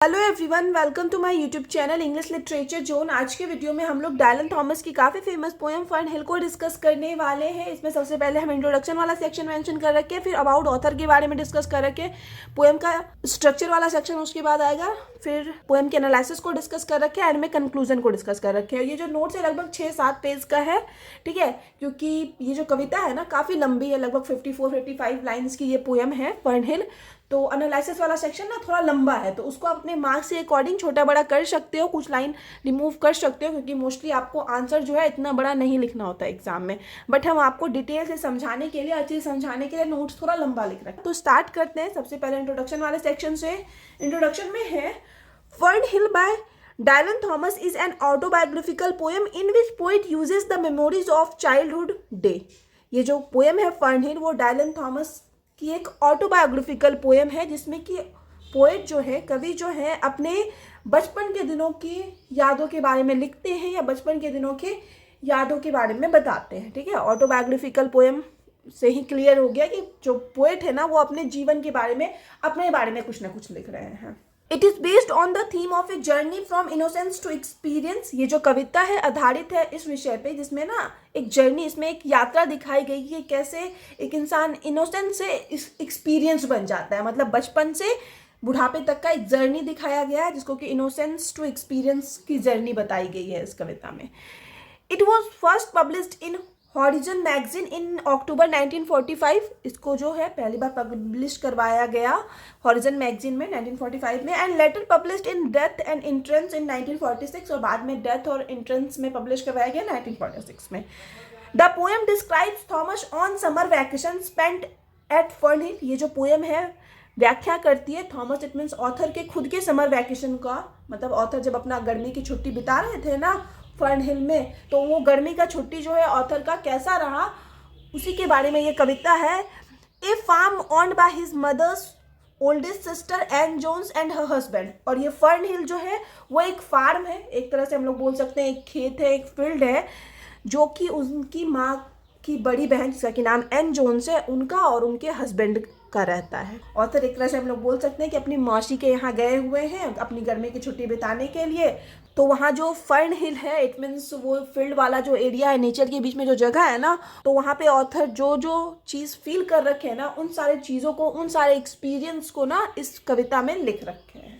Hello everyone, welcome to my YouTube channel English literature zone. आज के video में हम लोग डायलन थॉमस की काफ़ी फेमस पोएम फर्न हिल को डिस्कस करने वाले हैं। इसमें सबसे पहले हम इंट्रोडक्शन वाला सेक्शन मेंशन कर रखे हैं, फिर अबाउट ऑथर के बारे में डिस्कस कर रखे हैं, पोएम का स्ट्रक्चर वाला सेक्शन उसके बाद आएगा, फिर पोएम के एनालिसिस को डिस्कस कर रखे हैं, एंड में कंक्लूजन को डिस्कस कर रखे हैं। ये जो नोट्स है लगभग 6-7 पेज का है, ठीक है, क्योंकि ये जो कविता है ना काफ़ी लंबी है, लगभग 54-55 लाइन्स की ये पोएम है फर्न हिल। तो एनालिसिस वाला सेक्शन ना थोड़ा लंबा है, तो उसको अपने मार्क्स के अकॉर्डिंग छोटा बड़ा कर सकते हो, कुछ लाइन रिमूव कर सकते हो, क्योंकि मोस्टली आपको आंसर जो है इतना बड़ा नहीं लिखना होता है एग्जाम में। बट हम आपको डिटेल से समझाने के लिए, अच्छे से समझाने के लिए नोट्स थोड़ा लंबा लिख रहे हैं। तो स्टार्ट करते हैं सबसे पहले इंट्रोडक्शन वाले सेक्शन से। इंट्रोडक्शन में है Fern Hill by Dylan Thomas is an autobiographical poem in which poet uses the memories of childhood day. ये जो पोएम है फर्न हिल वो डायलन थॉमस की एक ऑटोबायोग्राफिकल पोएम है, जिसमें कि पोएट जो है, कवि जो है, अपने बचपन के दिनों की यादों के बारे में लिखते हैं या बचपन के दिनों के यादों के बारे में बताते हैं। ठीक है, ऑटोबायोग्राफिकल पोएम से ही क्लियर हो गया कि जो पोएट है ना वो अपने जीवन के बारे में, अपने बारे में कुछ ना कुछ लिख रहे हैं। It is based on the theme of a journey from innocence to experience. ये जो कविता है आधारित है इस विषय पे, जिसमें ना एक जर्नी, इसमें एक यात्रा दिखाई गई है, कैसे एक इंसान इनोसेंस से एक्सपीरियंस बन जाता है, मतलब बचपन से बुढ़ापे तक का एक जर्नी दिखाया गया है, जिसको कि इनोसेंस टू एक्सपीरियंस की जर्नी बताई गई है इस कविता में। It was first published in Horizon magazine in October 1945। इसको जो है पहली बार पब्लिश करवाया गया हॉरिजन मैगजीन में 1945 में, and later published in Death and Entrance in 1946, और बाद में डेथ और एंट्रेंस में पब्लिश करवाया गया 1946 में। The poem describes Thomas on summer vacation spent at Fern Hill. ये जो पोएम है व्याख्या करती है थॉमस, इट मीन्स ऑथर के खुद के समर वैकेशन का, मतलब ऑथर जब अपना गर्मी की छुट्टी बिता रहे थे ना फर्न हिल में, तो वो गर्मी का छुट्टी जो है ऑथर का कैसा रहा उसी के बारे में ये कविता है। A farm owned by his mother's oldest sister Ann Jones and her husband. और ये फर्न हिल जो है वो एक फार्म है, एक तरह से हम लोग बोल सकते हैं एक खेत है, एक फील्ड है, जो कि उनकी माँ की बड़ी बहन जिसका कि नाम एन जोन्स है, उनका और उनके हस्बैंड का रहता है। ऑथर एक तरह से हम लोग बोल सकते हैं कि अपनी मौसी के यहाँ गए हुए हैं अपनी गर्मी की छुट्टी बिताने के लिए। तो वहाँ जो फर्न हिल है, इट मीन्स वो फील्ड वाला जो एरिया है, नेचर के बीच में जो जगह है ना, तो वहाँ पे ऑथर जो जो चीज़ फील कर रखे हैं ना, उन सारे चीज़ों को, उन सारे एक्सपीरियंस को ना इस कविता में लिख रखे हैं।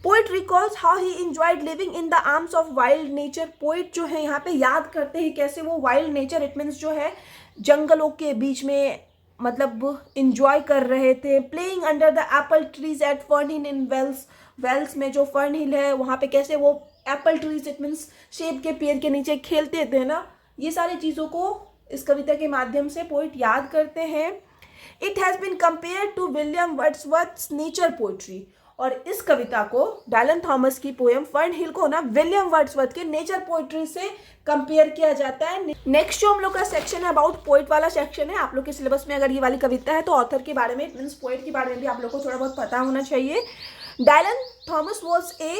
Poet recalls how he enjoyed living in the arms of wild nature. Poet जो है यहाँ पे याद करते हैं कैसे वो वाइल्ड नेचर, इट मीन्स जो है जंगलों के बीच में, मतलब इंजॉय कर रहे थे। Playing under the apple trees at Fern Hill in Wales. Wales में जो फर्न हिल है वहाँ पे कैसे वो एप्पल ट्रीज, इट मीन्स सेब के पेड़ के नीचे खेलते थे ना, ये सारी चीज़ों को इस कविता के माध्यम से पोइट याद करते हैं। It has been compare to William Wordsworth's nature poetry. और इस कविता को, डायलन थॉमस की पोएम फर्न हिल को ना विलियम वर्ड्सवर्थ के नेचर पोइट्री से कंपेयर किया जाता है। नेक्स्ट जो हम लोग का सेक्शन है अबाउट पोइट वाला सेक्शन है। आप लोग के सिलेबस में अगर ये वाली कविता है तो ऑथर के बारे में, मीन्स पोइट के बारे में भी आप लोग को थोड़ा बहुत पता होना चाहिए। Dylan Thomas was a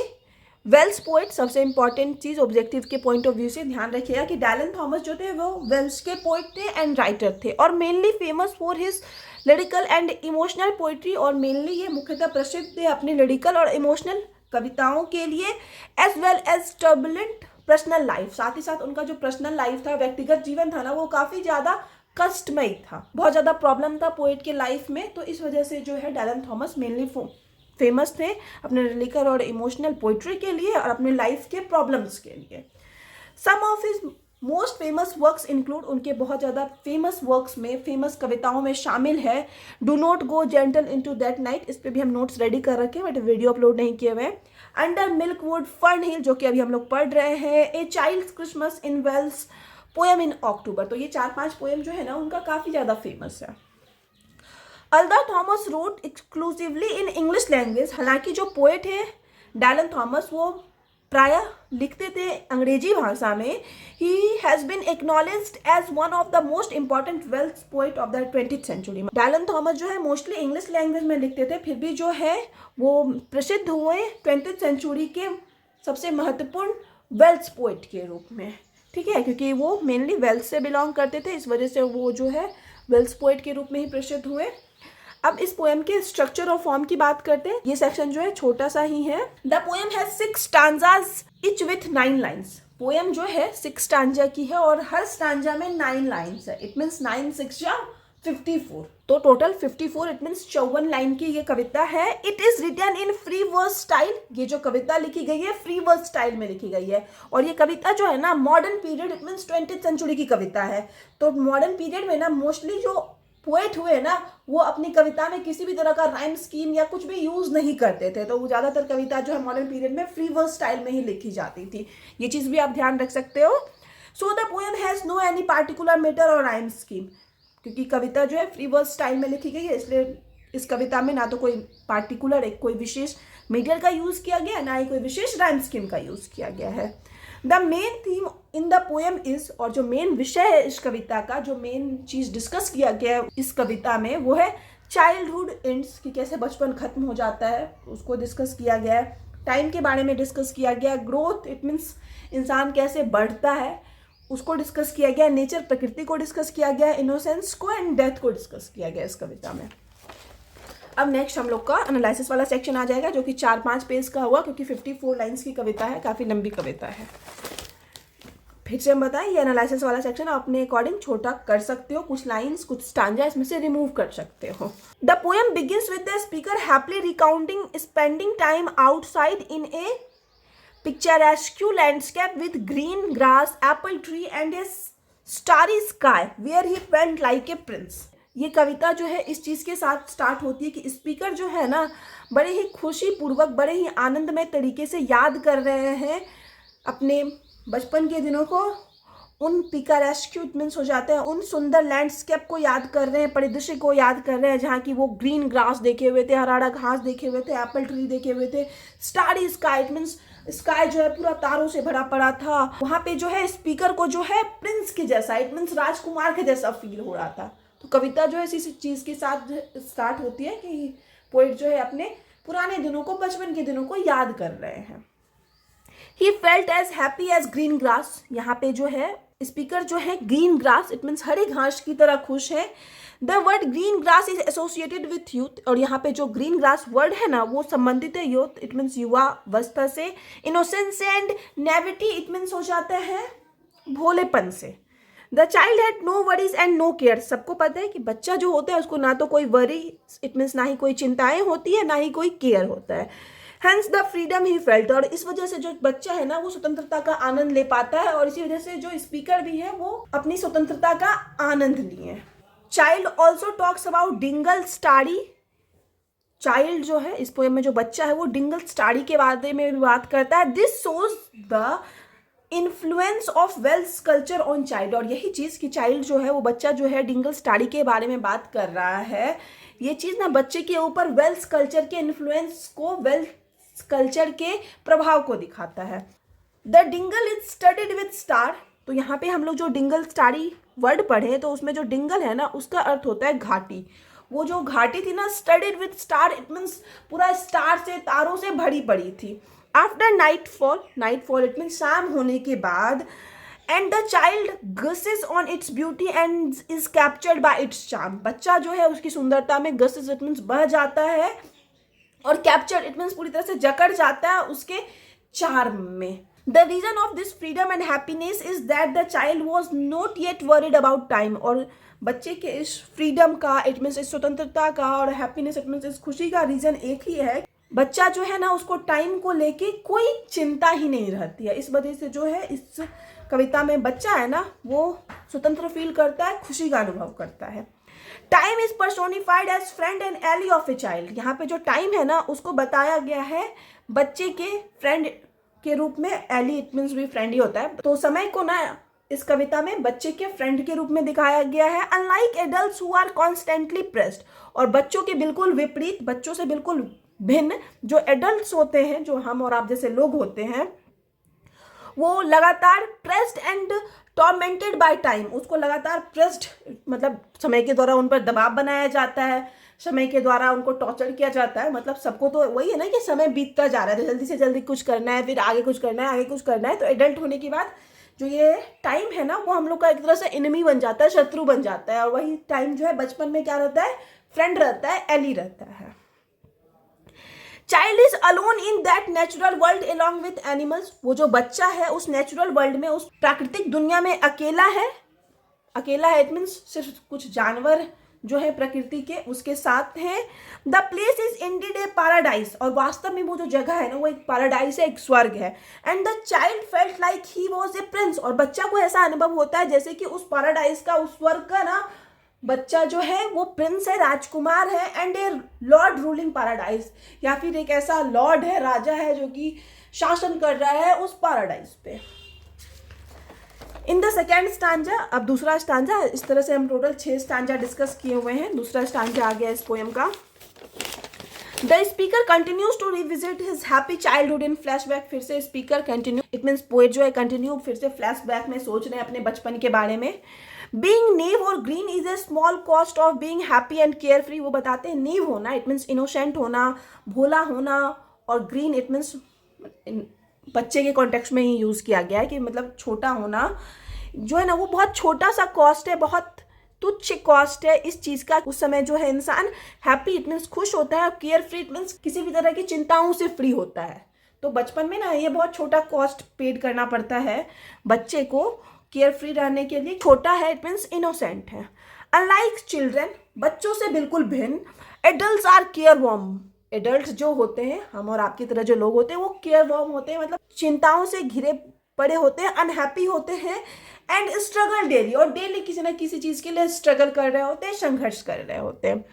Welsh poet. सबसे इंपॉर्टेंट चीज़ ऑब्जेक्टिव के पॉइंट ऑफ व्यू से ध्यान रखिएगा कि डायलन थॉमस जो थे वो वेल्स के पोइट थे एंड राइटर थे, और mainly famous for his lyrical and emotional poetry. और मेनली ये मुख्यतः प्रसिद्ध है अपनी लिरिकल और इमोशनल कविताओं के लिए, as well as turbulent personal life. साथ ही साथ उनका जो पर्सनल लाइफ था, व्यक्तिगत जीवन था ना, वो काफ़ी ज़्यादा कष्टमयी था, बहुत ज़्यादा प्रॉब्लम था पोइट के लाइफ में। तो इस वजह से जो है डायलन थॉमस मेनली फेमस थे अपने लिरिकल और इमोशनल पोइट्री के लिए और अपने लाइफ के प्रॉब्लम्स के लिए। Some of his most famous works include, उनके बहुत ज़्यादा फेमस वर्क्स में, फेमस कविताओं में शामिल है do not go gentle into that night. इस पर भी हम नोट्स रेडी कर रखे हैं बट वीडियो अपलोड नहीं किए हुए। अंडर मिल्कवुड, फर्न हिल जो कि अभी हम लोग पढ़ रहे हैं, a child's Christmas in Wales, poem in October. तो ये 4-5 पोएम जो है ना उनका काफ़ी ज़्यादा फेमस है। Although Thomas wrote exclusively in English language. हालांकि जो पोएट है डायलन थॉमस वो प्रायः लिखते थे अंग्रेजी भाषा में। He has been acknowledged as one of the most important Welsh poet of the 20th century. Dylan Thomas जो है मोस्टली इंग्लिश लैंग्वेज में लिखते थे, फिर भी जो है वो प्रसिद्ध हुए 20th सेंचुरी के सबसे महत्वपूर्ण वेल्स पोइट के रूप में। ठीक है, क्योंकि वो मेनली वेल्स से बिलोंग करते थे, इस वजह से वो जो है वेल्स पोइट के रूप में ही प्रसिद्ध हुए। अब इस पोएम के स्ट्रक्चर और फॉर्म की बात करते हैं। ये सेक्शन जो है छोटा सा ही है। The poem has 6 stanzas etch with 9 lines. Poem जो है 6 स्टांजा की है और हर स्टांजा में 9 लाइन्स है। इट मीन्स 9 6 या 54, तो टोटल 54, इट मीन्स 54 लाइन की ये कविता है। It is written in free verse style. ये जो कविता लिखी गई है फ्री वर्स स्टाइल में लिखी गई है और ये कविता जो है ना modern period, it means 20th century की कविता है। तो मॉडर्न पीरियड में ना मोस्टली जो पोएट हुए ना वो अपनी कविता में किसी भी तरह का राइम स्कीम या कुछ भी यूज नहीं करते थे। तो वो ज़्यादातर कविता जो है मॉडर्न पीरियड में फ्री वर्स स्टाइल में ही लिखी जाती थी। ये चीज़ भी आप ध्यान रख सकते हो। So the poem has no any particular meter और राइम स्कीम। क्योंकि कविता जो है फ्री वर्स स्टाइल में लिखी गई है इसलिए इस कविता में ना तो कोई पार्टिकुलर एक कोई विशेष मीटर का यूज़ किया गया, ना ही कोई विशेष राइम स्कीम का यूज़ किया गया है। The main theme in the poem is, और जो मेन विषय है इस कविता का, जो मेन चीज़ डिस्कस किया गया है इस कविता में वो है चाइल्डहुड एंड्स, कि कैसे बचपन खत्म हो जाता है उसको डिस्कस किया गया है। टाइम के बारे में डिस्कस किया गया। ग्रोथ, इट मीन्स इंसान कैसे बढ़ता है उसको डिस्कस किया गया। नेचर, प्रकृति को डिस्कस किया गया। इनोसेंस को एंड डेथ को डिस्कस किया गया इस कविता में। अब नेक्स्ट हम लोग का एनालिसिस वाला सेक्शन आ जाएगा जो कि 4-5 पेज का हुआ, क्योंकि 54 लाइन्स की कविता है, काफ़ी लंबी कविता है। फिर से हम बताएं, ये एनालिसिस वाला सेक्शन आप अपने अकॉर्डिंग छोटा कर सकते हो। कुछ लाइन्स, कुछ स्टांजा इसमें से रिमूव कर सकते हो। The poem begins with the speaker happily recounting spending time outside in A picturesque landscape with green grass, apple tree and a starry sky where he felt like a prince। ये कविता जो है इस चीज़ के साथ start होती है कि speaker जो है ना बड़े ही खुशी पूर्वक, बड़े ही आनंदमय तरीके से याद कर रहे हैं अपने बचपन के दिनों को। उन पिकारेस्क्यू मीन्स हो जाते हैं, उन सुंदर लैंडस्केप को याद कर रहे हैं, परिदृश्य को याद कर रहे हैं जहाँ की वो ग्रीन ग्रास देखे हुए थे, हरा हरा घास देखे हुए थे, एप्पल ट्री देखे हुए थे, starry sky, it means sky जो है पूरा तारों से भरा पड़ा था। वहाँ पे जो है स्पीकर को जो है प्रिंस के जैसा, इट मीन्स राजकुमार के जैसा फील हो रहा था। तो कविता जो है इसी चीज़ के साथ स्टार्ट होती है कि पोएट जो है अपने पुराने दिनों को, बचपन के दिनों को याद कर रहे हैं। He felt as happy as green grass। यहाँ पे जो है स्पीकर जो है ग्रीन ग्रास, इट मीन्स हरी घास की तरह खुश है। The word green grass is associated with youth, और यहाँ पे जो ग्रीन ग्रास वर्ड है ना वो संबंधित है यूथ, इट मीन्स युवा अवस्था से। Innocence and naivety, it means हो जाता है भोलेपन से। The child had no worries and no care. सबको पता है कि बच्चा जो होता है उसको ना तो कोई वरी, इट मीन्स ना ही कोई चिंताएं होती है, ना ही कोई केयर होता है। Hence the freedom he felt, और इस वजह से जो बच्चा है ना वो स्वतंत्रता का आनंद ले पाता है, और इसी वजह से जो स्पीकर भी है वो अपनी स्वतंत्रता का आनंद लिए। Child also talks about Dingal starry. Child जो है इस पोएम में जो बच्चा है वो डिंगल स्टारी के बारे में भी बात करता है। This shows the influence of Welsh culture on child, और यही चीज़ कि चाइल्ड जो है वो बच्चा जो है डिंगल स्टारी के बारे में बात कर रहा है, ये चीज़ ना बच्चे के ऊपर वेल्स कल्चर के इन्फ्लुएंस को, वेल्स कल्चर के प्रभाव को दिखाता है। The Dingal is studied with star, तो यहाँ पे हम लोग जो डिंगल स्टारी वर्ड पढ़े तो उसमें जो डिंगल है ना उसका अर्थ होता है घाटी। वो जो घाटी थी ना studied with star, it means पूरा स्टार से, तारों से भरी पड़ी थी। After nightfall, nightfall it means शाम होने के बाद, and the child guesses on it's beauty and is captured by it's charm, बच्चा जो है उसकी सुंदरता में, गसेस इट मीन्स बह जाता है, और कैप्चर्ड इट मीन्स पूरी तरह से जकड़ जाता है उसके चार्म में। The reason of this freedom and happiness is that the child was not yet worried about time, और बच्चे के इस फ्रीडम का, इट मीन्स इस स्वतंत्रता का, और हैप्पीनेस इट मीन्स इस खुशी का रीजन एक ही है, बच्चा जो है ना उसको टाइम को लेके कोई चिंता ही नहीं रहती है। इस वजह से जो है इस कविता में बच्चा है ना वो स्वतंत्र फील करता है, खुशी का अनुभव करता है। Time is personified as friend and ally of a child, यहाँ पे जो टाइम है ना उसको बताया गया है बच्चे के फ्रेंड के रूप में। एली इट मीन्स भी फ्रेंड ही होता है, तो समय को ना इस कविता में बच्चे के फ्रेंड के रूप में दिखाया गया है। Unlike adults who are constantly pressed, और बच्चों के बिल्कुल विपरीत, बच्चों से बिल्कुल भिन्न जो एडल्ट्स होते हैं, जो हम और आप जैसे लोग होते हैं, वो लगातार pressed and tormented by time, उसको लगातार प्रेस्ड मतलब समय के द्वारा उन पर दबाव बनाया जाता है, समय के द्वारा उनको टॉर्चर किया जाता है। मतलब सबको तो वही है ना कि समय बीतता जा रहा है तो जल्दी से जल्दी कुछ करना है, फिर आगे कुछ करना है, आगे कुछ करना है। तो एडल्ट होने के बाद जो ये टाइम है ना वो हम लोग का एक तरह से एनिमी बन जाता है, शत्रु बन जाता है। और वही टाइम जो है बचपन में क्या रहता है, फ्रेंड रहता है, एली रहता है। Child is alone in that natural world along with animals, वो जो बच्चा है उस नेचुरल वर्ल्ड में, उस प्राकृतिक दुनिया में अकेला है। अकेला है इट मीन्स सिर्फ कुछ जानवर जो है प्रकृति के उसके साथ हैं। The place is Indeed A paradise, और वास्तव में वो जो जगह है ना वो एक पैराडाइज है, एक स्वर्ग है। And the child felt like he was a Prince, और बच्चा को ऐसा अनुभव होता है जैसे कि उस पैराडाइज का, उस स्वर्ग का ना बच्चा जो है वो प्रिंस है, राजकुमार है। And A Lord ruling paradise, या फिर एक ऐसा लॉर्ड है, राजा है जो कि शासन कर रहा है उस पैराडाइज पे। इन द सेकेंड स्टांजा, अब दूसरा स्टांजा, इस तरह से हम टोटल 6 स्टांजा डिस्कस किए हुए हैं। दूसरा स्टांजा आ गया इस पोएम का। The speaker continues to revisit his happy childhood in flashback, फिर से speaker continue, it means poet जो है कंटिन्यू फिर से फ्लैशबैक में सोच रहे हैं अपने बचपन के बारे में। बीइंग नेव और green is a small cost of being happy and care free, वो बताते हैं नेव होना इट मीन्स इनोसेंट होना, भोला होना, और ग्रीन इट मीन्स बच्चे के कॉन्टेक्स्ट में ही यूज़ किया गया है कि मतलब छोटा होना जो है ना वो बहुत छोटा सा कॉस्ट है, बहुत तुच्छ कॉस्ट है इस चीज़ का। उस समय जो है इंसान हैप्पी इट मीन्स खुश होता है, केयर फ्री इट मीन्स किसी भी तरह की चिंताओं से फ्री होता है। तो बचपन में ना ये बहुत छोटा कॉस्ट पेड करना पड़ता है बच्चे को केयर फ्री रहने के लिए। छोटा है इट मीन्स इनोसेंट है। अनलाइक चिल्ड्रन, बच्चों से बिल्कुल भिन्न, adults are care warm, adult जो होते हैं हम और आपकी तरह जो लोग होते हैं वो केयर वॉर्म होते हैं, मतलब चिंताओं से घिरे पड़े होते हैं, अनहैप्पी होते हैं। एंड स्ट्रगल डेली, और डेली किसी ना किसी चीज़ के लिए स्ट्रगल कर रहे होते हैं, संघर्ष कर रहे होते हैं।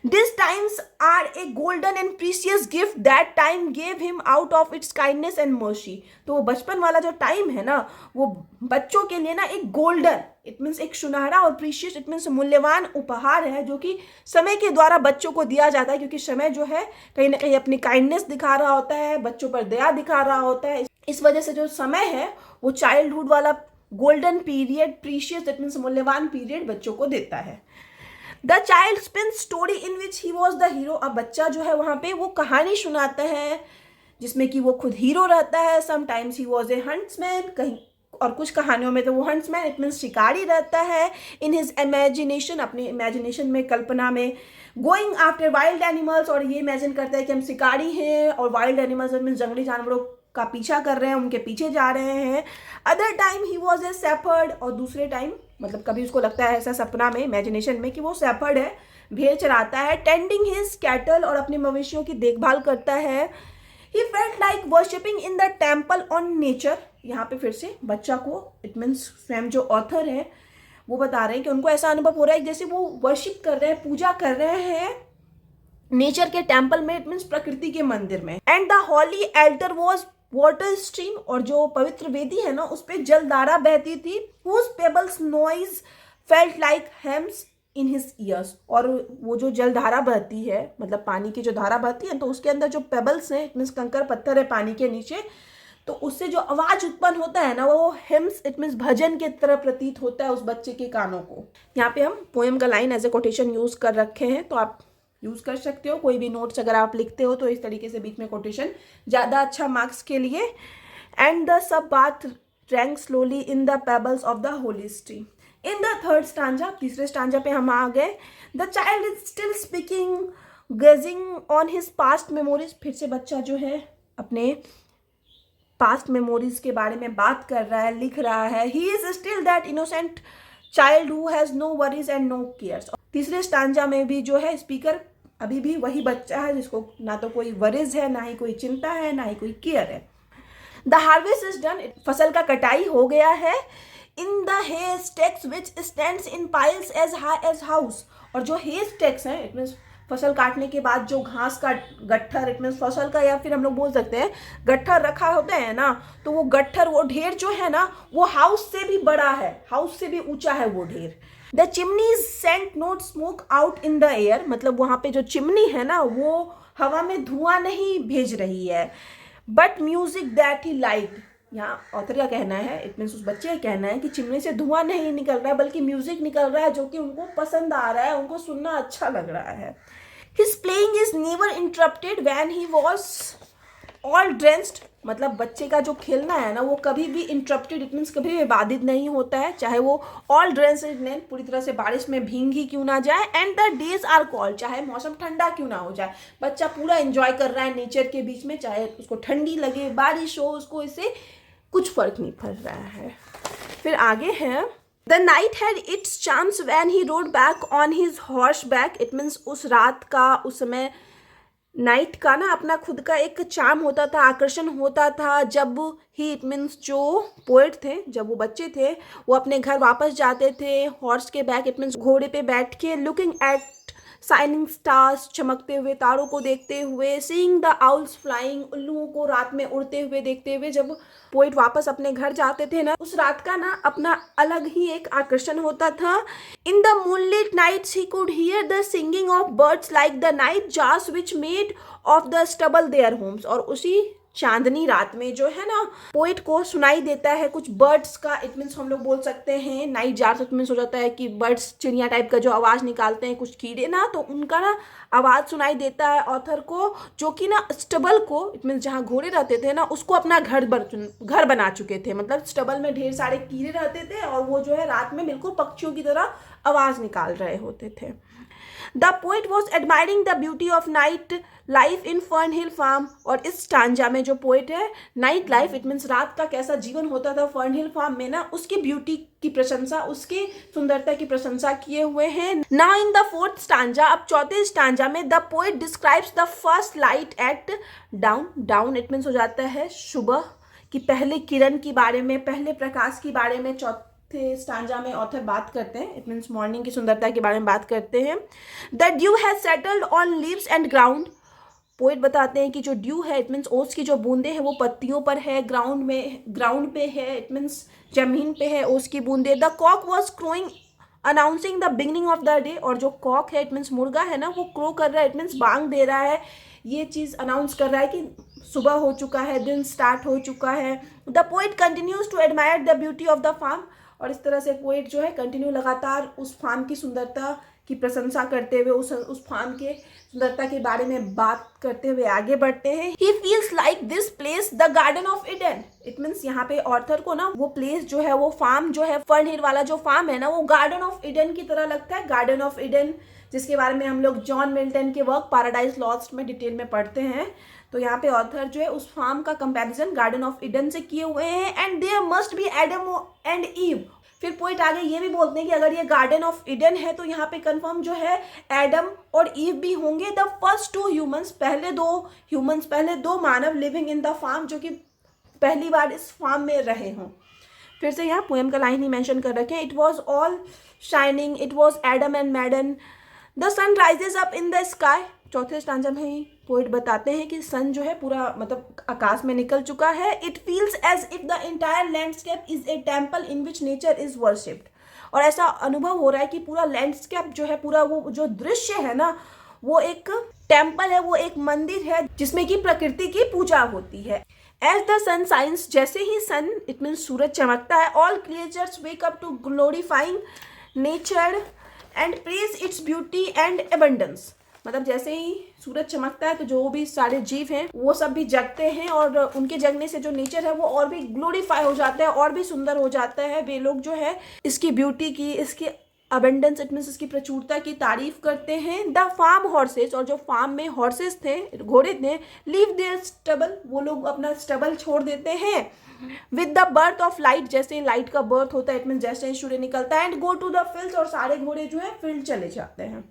This times are a golden and precious gift that time gave him out of its kindness and mercy, तो वो बचपन वाला जो टाइम है ना वो बच्चों के लिए ना एक गोल्डन इट मीन्स एक सुनहरा और प्रीशियस इट मीन्स मूल्यवान उपहार है जो कि समय के द्वारा बच्चों को दिया जाता है, क्योंकि समय जो है कहीं ना कहीं अपनी काइंडनेस दिखा रहा होता है, बच्चों पर दया दिखा रहा होता है। इस वजह से जो समय है वो चाइल्डहुड वाला golden period, precious it means मूल्यवान पीरियड बच्चों को देता है। The child spin story in which he was the hero, अब बच्चा जो है वहाँ पे वो कहानी सुनाता है जिसमें कि वो खुद हीरो रहता है। Sometimes he was a huntsman, कहीं और कुछ कहानियों में तो वो हंट्समैन इट मीन्स शिकारी रहता है। इन हिज इमेजिनेशन, अपने इमेजिनेशन में, कल्पना में। गोइंग आफ्टर वाइल्ड एनिमल्स, और ये इमेजिन करता है कि हम शिकारी हैं और वाइल्ड एनिमल्स मीन्स जंगली जानवरों का पीछा कर रहे हैं, उनके पीछे जा रहे हैं। Other time he was a shepherd, और दूसरे टाइम मतलब कभी उसको लगता है ऐसा सपना में, इमेजिनेशन में कि वो शेफर्ड है, भेड़ चराता है। टेंडिंग हिज कैटल, और अपने मवेशियों की देखभाल करता है। He felt like worshipping in the temple on nature, यहाँ पे फिर से बच्चा को इट मीन्स स्वयं जो ऑथर है वो बता रहे हैं कि उनको ऐसा अनुभव हो रहा है जैसे वो वर्शिप कर रहे हैं, पूजा कर रहे हैं नेचर के टेम्पल में, इट मीन्स प्रकृति के मंदिर में। And the holy altar was water stream, और जो पवित्र वेदी है ना उस पर जलधारा बहती थी। Whose pebbles noise felt like hymns in his ears, और वो जो जलधारा बहती है मतलब पानी की जो धारा बहती है तो उसके अंदर जो पेबल्स हैं इट मीन्स कंकर पत्थर है पानी के नीचे, तो उससे जो आवाज उत्पन्न होता है ना वो हिम्स इट मीन्स भजन की तरह प्रतीत होता है उस बच्चे के कानों को। यहाँ पे हम पोएम का line as a quotation use कर रखे हैं, तो आप यूज़ कर सकते हो। कोई भी नोट्स अगर आप लिखते हो तो इस तरीके से बीच में कोटेशन ज़्यादा अच्छा मार्क्स के लिए। And the sabbath rang slowly in the pebbles of the holy stream. In the third stanza, तीसरे स्टांजा पे हम आ गए। The child is still speaking gazing on his past memories, फिर से बच्चा जो है अपने पास्ट मेमोरीज के बारे में बात कर रहा है, लिख रहा है। He is still that innocent child who has no worries and no cares. तीसरे स्टांजा में भी जो है स्पीकर अभी भी वही बच्चा है जिसको ना तो कोई वरीज है, ना ही कोई चिंता है, ना ही कोई केयर है। द हार्वेस्ट इज डन, फसल का कटाई हो गया है। In the haystacks which stands in piles as high as house, और जो हे स्टेक्स हैं इट मीन्स फसल काटने के बाद जो घास का गट्ठर इट मीन्स फसल का, या फिर हम लोग बोल सकते हैं गट्ठर रखा होता है ना, तो वो गट्ठर वो ढेर जो है ना वो हाउस से भी बड़ा है, हाउस से भी ऊंचा है वो ढेर। The chimneys sent note smoke out in the air, मतलब वहाँ पे जो चिमनी है ना वो हवा में धुआं नहीं भेज रही है। But music that he like, यहाँ ऑथर का कहना है इट मीन्स उस बच्चे का कहना है कि चिमनी से धुआं नहीं निकल रहा है बल्कि म्यूजिक निकल रहा है जो कि उनको पसंद आ रहा है, उनको सुनना अच्छा लग रहा है। His playing is never interrupted when he was all drenched, मतलब बच्चे का जो खेलना है ना वो कभी भी इंटरप्टेड, इट मीन्स कभी भी बाधित नहीं होता है, चाहे वो ऑल ड्रेंस्ड पूरी तरह से बारिश में भींग ही क्यों ना जाए, and the days are cold, चाहे मौसम ठंडा क्यों ना हो जाए, बच्चा पूरा एंजॉय कर रहा है नेचर के बीच में, चाहे उसको ठंडी लगे बारिश हो, उसको इससे कुछ फर्क नहीं पड़ रहा है। फिर आगे है the night had it's charms when he road back on his horse back, it means उस रात का, उस समय नाइट का ना अपना खुद का एक चार्म होता था, आकर्षण होता था, जब ही, इट मीन्स जो पोएट थे, जब वो बच्चे थे वो अपने घर वापस जाते थे हॉर्स के बैक, इट मीन्स घोड़े पे बैठ के, लुकिंग एट शाइनिंग स्टार्स, चमकते हुए तारों को देखते हुए, सीइंग द आउल्स फ्लाइंग, उल्लुओं को रात में उड़ते हुए देखते हुए, जब पोइट वापस अपने घर जाते थे ना, उस रात का ना अपना अलग ही एक आकर्षण होता था। In the moonlit nights he could hear the singing of birds like the nightjars which made of the stubble their homes, और उसी चांदनी रात में जो है ना पोइट को सुनाई देता है कुछ बर्ड्स का, इट मीन्स हम लोग बोल सकते हैं नाइट जार्स, इट मीन्स हो जाता है कि बर्ड्स चिड़िया टाइप का जो आवाज़ निकालते हैं कुछ कीड़े ना, तो उनका ना आवाज़ सुनाई देता है ऑथर को, जो कि ना स्टबल को, इट मीन्स जहाँ घोड़े रहते थे ना उसको अपना घर बना चुके थे, मतलब स्टबल में ढेर सारे कीड़े रहते थे और वो जो है रात में बिल्कुल पक्षियों की तरह आवाज़ निकाल रहे होते थे। The poet was admiring the beauty of night life in Fern Hill farm, और इस स्टांजा में जो पोइट है नाइट लाइफ, इट मीन्स रात का कैसा जीवन होता था फर्न हिल फार्म में ना, उसकी ब्यूटी की प्रशंसा, उसकी सुंदरता की प्रशंसा किए हुए हैं। Now in the fourth stanza, अब चौथे स्टांजा में the poet describes the first light at down, down it means हो जाता है सुबह की पहले किरण के बारे में, पहले प्रकाश के बारे में चौथे स्टांजा में ऑथर बात करते हैं, इट मीन्स मॉर्निंग की सुंदरता के बारे में बात करते हैं। The due has settled on leaves and ground, poet बताते हैं कि जो ड्यू है, इट मीन्स ओस की जो बूंदे हैं वो पत्तियों पर है, ग्राउंड पे है, इट मीन्स जमीन पे है ओस की बूंदे। The cock was crowing announcing the beginning of the day, और जो कॉक है, इट मीन्स मुर्गा है ना, वो क्रो कर रहा है, इट मीन्स बांग दे रहा है, ये चीज़ अनाउंस कर रहा है कि सुबह हो चुका है, दिन स्टार्ट हो चुका है। The poet continues to admire the beauty of the farm, और इस तरह से पोइट जो है कंटिन्यू लगातार उस फार्म की सुंदरता की प्रशंसा करते हुए, उस फार्म के सुंदरता के बारे में बात करते हुए आगे बढ़ते हैं। He feels like this place the garden of Eden, it means यहाँ पे ऑथर को ना वो प्लेस जो है, वो फार्म जो है, फर्न हिल वाला जो फार्म है ना, वो गार्डन ऑफ इडन की तरह लगता है। गार्डन ऑफ इडन जिसके बारे में हम लोग जॉन मिल्टन के वर्क पैराडाइज लॉस्ट में डिटेल में पढ़ते हैं, तो यहाँ पे ऑथर जो है उस फार्म का कंपैरिजन गार्डन ऑफ इडन से किए हुए हैं। And there must be Adam and Eve, फिर पोइट आगे ये भी बोलते हैं कि अगर ये गार्डन ऑफ इडन है तो यहाँ पे कंफर्म जो है एडम और ईव भी होंगे, द फर्स्ट टू ह्यूमंस, पहले दो मानव लिविंग इन द फार्म, जो कि पहली बार इस फार्म में रहे हों। फिर से यहाँ पोएम का लाइन ही मेंशन कर रखे हैं, it was all shining, it was Adam and maiden, the sun rises up in the sky, चौथे स्टांजा में ही पोइट बताते हैं कि सन जो है पूरा मतलब आकाश में निकल चुका है। It feels as if the entire landscape is a temple in which nature is worshipped, और ऐसा अनुभव हो रहा है कि पूरा लैंडस्केप जो है, पूरा वो जो दृश्य है ना, वो एक टेम्पल है, वो एक मंदिर है जिसमें कि प्रकृति की पूजा होती है। एज द सन साइंस, जैसे ही सन इट मीन्स सूरज चमकता है, all creatures wake up to glorifying nature and praise its beauty and abundance, मतलब जैसे ही सूरज चमकता है तो जो भी सारे जीव हैं वो सब भी जगते हैं, और उनके जगने से जो नेचर है वो और भी ग्लोरीफाई हो जाता है, और भी सुंदर हो जाता है। वे लोग जो है इसकी ब्यूटी की, इसकी अबेंडेंस इट मीन्स इसकी प्रचुरता की तारीफ करते हैं। द फार्म हॉर्सेस, और जो फार्म में हॉर्सेस थे, घोड़े थे, लीव देयर स्टबल, वो लोग अपना स्टबल छोड़ देते हैं। With the birth of light, जैसे लाइट का बर्थ होता है, इट मीन्स जैसे ही सूर्य निकलता है, and go to the fields, और सारे घोड़े जो है फील्ड चले जाते हैं।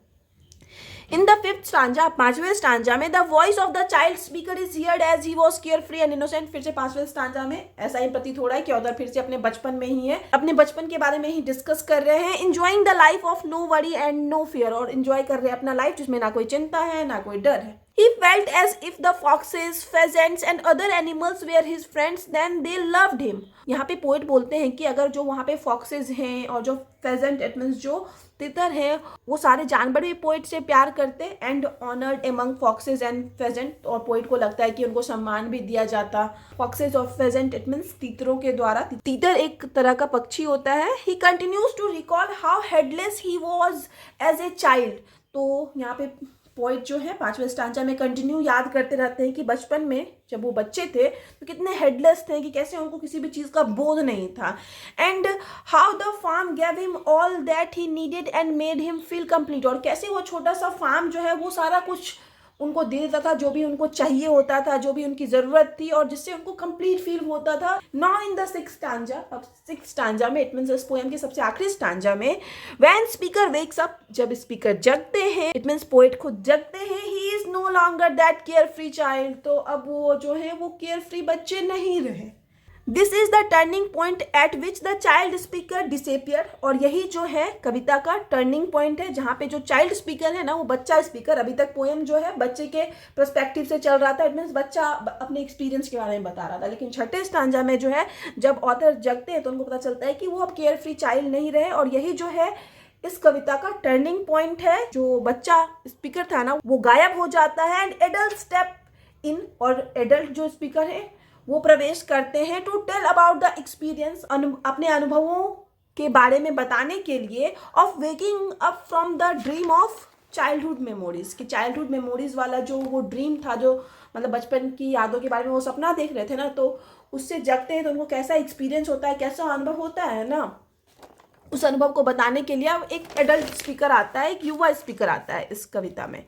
इन द फिफ्थ स्टांजा, पांचवें स्टांजा में, the voice of the child speaker is heard as he was carefree and innocent, फिर से पांचवें स्टांजा में ऐसा ही प्रतीत हो रहा है कि ऑथर फिर से अपने बचपन में ही है, अपने बचपन के बारे में ही डिस्कस कर रहे हैं। Enjoying the life of no worry and no fear, और इंजॉय कर रहे हैं अपना लाइफ जिसमें ना कोई चिंता है ना कोई डर है। He felt as if the foxes, pheasants and other animals were his friends, then they loved him. यहाँ पे पोइट बोलते हैं कि अगर जो वहाँ पे फॉक्सेस हैं और जो फेजेंट इट मीन्स जो तितर हैं, वो सारे जानवर भी पोइट से प्यार करते, and honoured among foxes and pheasant, और पोइट को लगता है कि उनको सम्मान भी दिया जाता फॉक्सेस और फेजेंट इट मीन्स तीतरों के द्वारा। तीतर एक तरह का पक्षी होता है। He continues to recall how heedless he was as a child, तो यहाँ पे पोएट जो है 5वें स्टांजा में कंटिन्यू याद करते रहते हैं कि बचपन में जब वो बच्चे थे तो कितने हेडलेस थे, कि कैसे उनको किसी भी चीज़ का बोध नहीं था, and how the farm gave him all that he needed and made him feel complete, और कैसे वो छोटा सा फार्म जो है वो सारा कुछ उनको दे देता था, जो भी उनको चाहिए होता था, जो भी उनकी ज़रूरत थी, और जिससे उनको कंप्लीट फील होता था। Now in the 6th stanza, अब 6th स्टांजा में, इट मीन्स इस पोएम के सबसे आखिरी स्टांजा में, व्हेन स्पीकर वेक्स अप, जब स्पीकर जगते हैं, इट मीन्स पोएट खुद जगते हैं, he is no longer that carefree child, तो अब वो जो है वो केयर फ्री बच्चे नहीं रहे। This is the turning point eight which the child speaker disappear, और यही जो है कविता का टर्निंग पॉइंट है, जहाँ पे जो चाइल्ड स्पीकर है ना वो बच्चा स्पीकर, अभी तक पोएम जो है बच्चे के पर्सपेक्टिव से चल रहा था, इट मीन्स बच्चा अपने एक्सपीरियंस के बारे में बता रहा था, लेकिन छठे स्टांजा में जो है जब ऑथर जगते हैं तो उनको पता चलता है कि वो अब केयर फ्री चाइल्ड नहीं रहे, और यही जो है इस कविता का टर्निंग पॉइंट है। जो बच्चा स्पीकर था ना वो गायब हो जाता है, एंड एडल्ट स्टेप इन, और एडल्ट जो स्पीकर है वो प्रवेश करते हैं to tell about the experience, अपने अनुभवों के बारे में बताने के लिए, of waking up from the dream of childhood memories, कि चाइल्डहुड मेमोरीज वाला जो वो ड्रीम था, जो मतलब बचपन की यादों के बारे में वो सपना देख रहे थे ना, तो उससे जगते हैं तो उनको कैसा एक्सपीरियंस होता है, कैसा अनुभव होता है ना, उस अनुभव को बताने के लिए अब एक एडल्ट स्पीकर आता है, एक युवा स्पीकर आता है इस कविता में।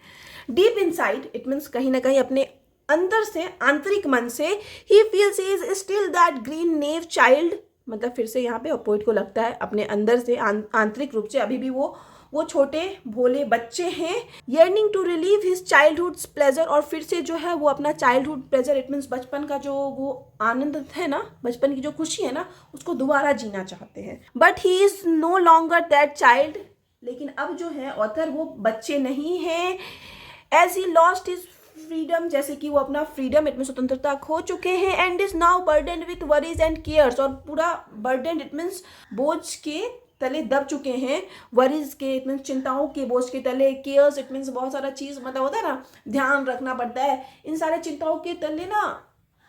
डीप इनसाइड, इट मीन्स कहीं ना कहीं अपने अंदर से, आंतरिक मन से, he feels he is still that green naive child, मतलब फिर से यहाँ पे पोएट को लगता है अपने अंदर से, आंतरिक रूप से अभी भी वो छोटे भोले बच्चे हैं, yearning to relive his childhood's pleasure, और फिर से जो है वो अपना चाइल्डहुड प्लेजर, इट मीन्स बचपन का जो वो आनंद है ना, बचपन की जो खुशी है ना, उसको दोबारा जीना चाहते हैं। But he is no longer that child, लेकिन अब जो है ऑथर वो बच्चे नहीं हैं, as he lost his freedom, जैसे कि वो अपना फ्रीडम, इट मीन स्वतंत्रता खो चुके हैं, and is now burden with worries and cares, और पूरा बर्डन, इट मीन्स बोझ के तले दब चुके हैं, वरीज के, इट मीन्स चिंताओं के बोझ के तले, केयर्स, इट मीन्स बहुत सारा चीज़, मतलब होता है ना, ध्यान रखना पड़ता है, इन सारे चिंताओं के तले ना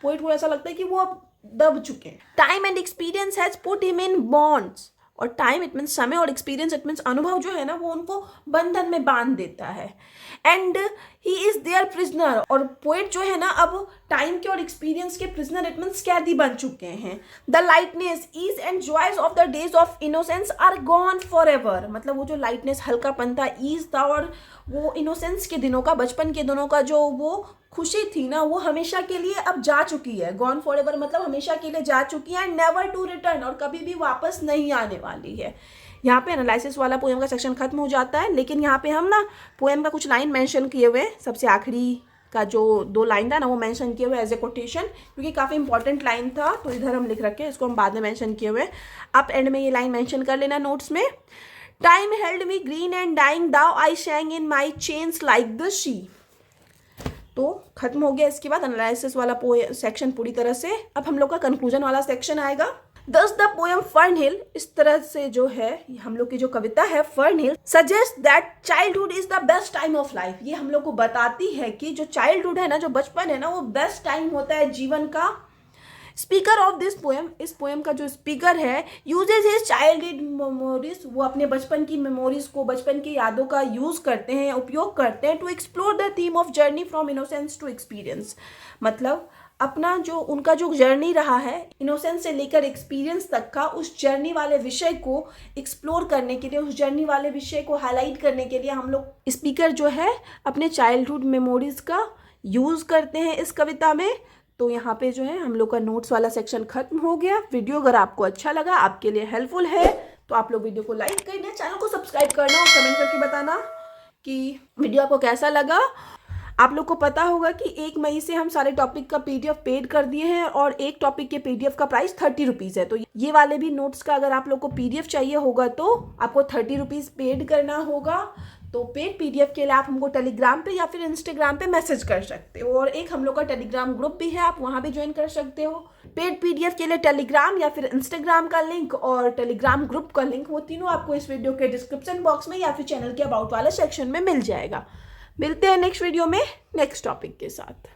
पोएट को ऐसा लगता है कि वो अब दब चुके हैं। Time and experience has put him in bonds, और टाइम इट मीन्स समय, और एक्सपीरियंस इट मीन्स अनुभव जो है ना वो उनको बंधन में बांध देता है, and he is their prisoner, और पोएट जो है ना अब टाइम के और एक्सपीरियंस के प्रिजनर, इट मीन्स कैदी बन चुके हैं। The lightness, ease and joys of the days of innocence are gone forever, मतलब वो जो लाइटनेस, हल्कापन था, ईज था, और वो इनोसेंस के दिनों का, बचपन के दिनों का जो वो खुशी थी ना वो हमेशा के लिए अब जा चुकी है। गॉन फॉर एवर मतलब हमेशा के लिए जा चुकी है, एंड नेवर टू रिटर्न, और कभी भी वापस नहीं आने वाली है। यहाँ पे एनालिसिस वाला पोएम का सेक्शन खत्म हो जाता है, लेकिन यहाँ पे हम ना पोएम का कुछ लाइन मेंशन किए हुए, सबसे आखिरी का जो 2 लाइन था ना वो मेंशन किए हुए एज ए कोटेशन, क्योंकि काफ़ी इंपॉर्टेंट लाइन था, तो इधर हम लिख रखे हैं, इसको हम बाद में मेंशन किए हुए। आप एंड में ये लाइन मेंशन कर लेना नोट्स में। Time held me green and dying, though I sang in my chains like the sea, तो खत्म हो गया। इसके बाद एनालिसिस वाला सेक्शन पूरी तरह से। अब हम लोग का कंक्लूजन वाला सेक्शन आएगा। दस द पोएम फर्नहिल, इस तरह से जो है हम लोग की जो कविता है Fernhill suggest that childhood is the best time of life, ये हम लोग को बताती है कि जो चाइल्डहुड है ना, जो बचपन है ना, वो बेस्ट टाइम होता है जीवन का। स्पीकर ऑफ दिस पोएम, इस पोएम का जो स्पीकर है, यूजेज हिज चाइल्डहुड मेमोरीज, वो अपने बचपन की मेमोरीज को, बचपन की यादों का यूज करते हैं, उपयोग करते हैं, to explore the theme of journey from innocence to experience, मतलब अपना जो उनका जो जर्नी रहा है इनोसेंस से लेकर एक्सपीरियंस तक का, उस जर्नी वाले विषय को एक्सप्लोर करने के लिए, उस जर्नी वाले विषय को हाईलाइट करने के लिए हम लोग स्पीकर जो है अपने चाइल्डहुड मेमोरीज का यूज़ करते हैं इस कविता में। तो यहाँ पे जो है हम लोग का नोट्स वाला सेक्शन खत्म हो गया। वीडियो अगर आपको अच्छा लगा, आपके लिए हेल्पफुल है, तो आप लोग वीडियो को लाइक करना, चैनल को सब्सक्राइब करना और कमेंट करके बताना कि वीडियो आपको कैसा लगा। आप लोग को पता होगा कि 1 मई से हम सारे टॉपिक का PDF पेड कर दिए हैं और एक टॉपिक के PDF का प्राइस 30 रुपीज़ है। तो ये वाले भी नोट्स का अगर आप लोग को PDF चाहिए होगा तो आपको 30 रुपीज़ पेड करना होगा। तो पेड PDF के लिए आप हमको टेलीग्राम पे या फिर इंस्टाग्राम पे मैसेज कर सकते हो, और एक हम लोग का टेलीग्राम ग्रुप भी है, आप वहाँ भी ज्वाइन कर सकते हो। पेड PDF के लिए टेलीग्राम या फिर इंस्टाग्राम का लिंक और टेलीग्राम ग्रुप का लिंक, वो तीनों आपको इस वीडियो के डिस्क्रिप्शन बॉक्स में या फिर चैनल के अबाउट वाले सेक्शन में मिल जाएगा। मिलते हैं नेक्स्ट वीडियो में नेक्स्ट टॉपिक के साथ।